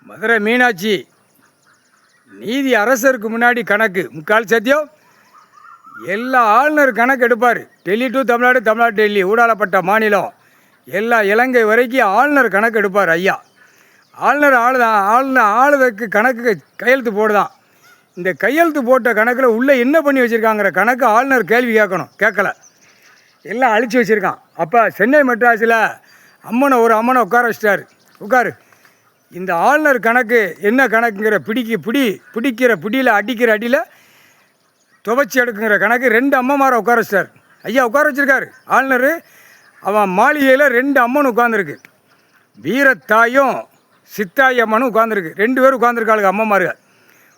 மதுரை மீனாட்சி நீதி அரசருக்கு முன்னாடி கணக்கு முக்கால் சத்தியம். எல்லா ஆளுநர் கணக்கு எடுப்பார். டெல்லி டு தமிழ்நாடு, தமிழ்நாடு டெல்லி, ஊடாலப்பட்ட மாநிலம், எல்லா இலங்கை வரைக்கும் ஆளுநர் கணக்கு எடுப்பார். ஐயா ஆளுநர் ஆளுதற்கு கணக்கு கையெழுத்து போடுதான். இந்த கையெழுத்து போட்ட கணக்கில் உள்ளே என்ன பண்ணி வச்சுருக்காங்கிற கணக்கு ஆளுநர் கேள்வி கேட்கணும். கேட்கல, எல்லாம் அழிச்சு வச்சுருக்கான். அப்போ சென்னை மெட்ராஸில் ஒரு அம்மனை உட்கார வச்சிட்டார். உட்காரு, இந்த ஆளுநர் கணக்கு என்ன கணக்குங்கிற பிடிக்கிற பிடியில் அடிக்கிற அடியில் துவைச்சி எடுக்குங்கிற கணக்கு 2 அம்மமாரை உட்கார வச்சிட்டார். ஐயா உட்கார வச்சுருக்காரு ஆளுநர். அவன் மாளிகையில் 2 அம்மன் உட்காந்துருக்கு. வீரத்தாயும் சித்தாயி அம்மனும் உட்காந்துருக்கு. 2 பேரும் உட்காந்துருக்காளுங்க அம்மமார்கள்.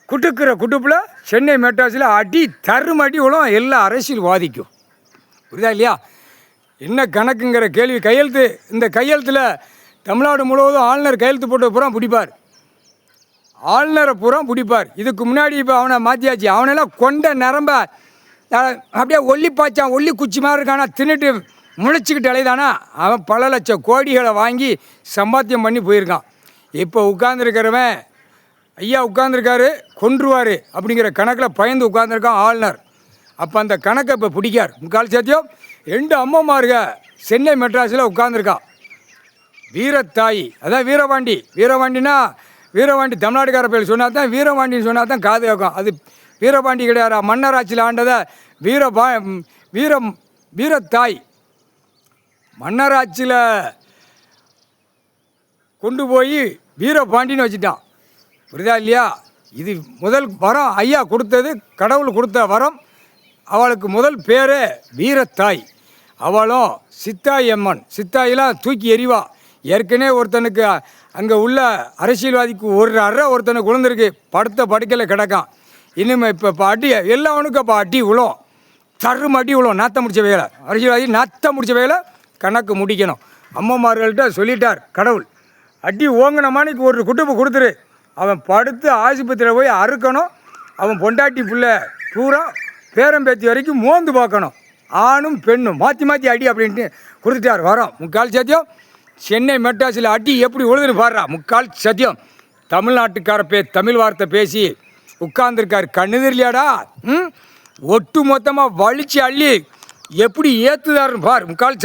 குட்டுக்கிற குட்டுப்பில் சென்னை மெட்ராஸில் அடி தருமடி உலம் எல்லா அரசியல்வாதிக்கும். புரியுதா இல்லையா? என்ன கணக்குங்கிற கேள்வி கையெழுத்து. இந்த கையெழுத்தில் தமிழ்நாடு முழுவதும் ஆளுநர் கையெழுத்து போட்டு பூரா பிடிப்பார். ஆளுநரை பூரா பிடிப்பார். இதுக்கு முன்னாடி இப்போ அவனை மாற்றியாச்சு. அவனெல்லாம் கொண்ட நிரம்ப அப்படியே ஒல்லி பாய்ச்சான். ஒல்லி குச்சி மாதிரி இருக்கானா, தின்னுட்டு முளைச்சிக்கிட்டு அலைதானா. அவன் பல லட்சம் கோடிகளை வாங்கி சம்பாத்தியம் பண்ணி போயிருக்கான். இப்போ உட்கார்ந்துருக்கிறவன் ஐயா உட்கார்ந்துருக்காரு, கொன்றுவார் அப்படிங்கிற கணக்கில் பயந்து உட்கார்ந்துருக்கான் ஆளுநர். அப்போ அந்த கணக்கை இப்போ பிடிக்கார். முக்கால் சத்தியம் 2 அம்மமாருக சென்னை மெட்ராஸில் உட்காந்துருக்கான். வீரத்தாய், அதான் வீரபாண்டினா வீரபாண்டி தமிழ்நாடுக்கார பேர் சொன்னா தான், வீரபாண்டின்னு சொன்னா தான் காது கேட்கும். அது வீரபாண்டி கிடையாது. மன்னராட்சியில் ஆண்டதை வீரத்தாய் மன்னராட்சியில் கொண்டு போய் வீரபாண்டின்னு வச்சுட்டான். புரியுதா இல்லையா? இது முதல் வரம். ஐயா கொடுத்தது, கடவுள் கொடுத்த வரம். அவளுக்கு முதல் பேரே வீரத்தாய். அவளும் சித்தாயி அம்மன். சித்தாயெல்லாம் தூக்கி எறிவா. ஏற்கனவே ஒருத்தனுக்கு அங்கே உள்ள அரசியல்வாதிக்கு ஒரு அறை ஒருத்தனுக்கு விழுந்திருக்கு. படுக்கையில் கிடக்கான். இனிமேல் இப்போ அடி எல்லாவனுக்கும் அப்போ அடி விழும். தரும் அடி விழும். நாற்றம் முடிச்ச வேலை. அரசியல்வாதி நாற்றம் முடிச்ச வேலை கணக்கு முடிக்கணும். அம்மமார்கள்ட்ட சொல்லிட்டார் கடவுள். அடி ஓங்கின மாணிக்கு ஒரு குட்டுப்பு கொடுத்துரு. அவன் படுத்து ஆஸ்பத்திரியில் போய் அறுக்கணும். அவன் பொண்டாட்டி பிள்ளை பூரா பேரம்பேத்தி வரைக்கும் மோந்து பார்க்கணும். ஆணும் பெண்ணும் மாற்றி அடி அப்படின்ட்டு கொடுத்துட்டார் வரோம். முக்கால் சத்தியம். சென்னை மெட்ராஸில் அடி எப்படி உழுதுன்னு பாடுறா. முக்கால் சத்தியம். தமிழ்நாட்டுக்கார தமிழ் வார்த்தை பேசி உட்கார்ந்துருக்காரு. கண்ணுதிரிலையாடா. ஒட்டு மொத்தமாக வலிச்சு அள்ளி எப்படி ஏற்றுதாருன்னு பார். முக்கால் சத்தியம்.